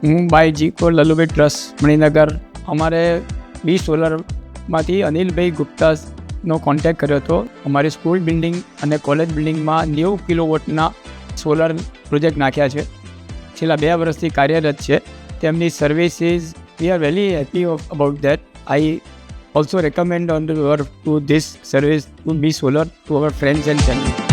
હું by જી4 Lalubhai trust Maninagar. અમારે બી સોલરમાંથી અનિલભાઈ ગુપ્તાનો contact કર્યો હતો. અમારી સ્કૂલ બિલ્ડિંગ અને કોલેજ બિલ્ડિંગમાં 90 કિલોવોટના સોલર પ્રોજેક્ટ નાખ્યા છે. છેલ્લા 2 વર્ષથી કાર્યરત છે. તેમની services we are very happy about that. I also recommend on to this service to be solar to our friends and family.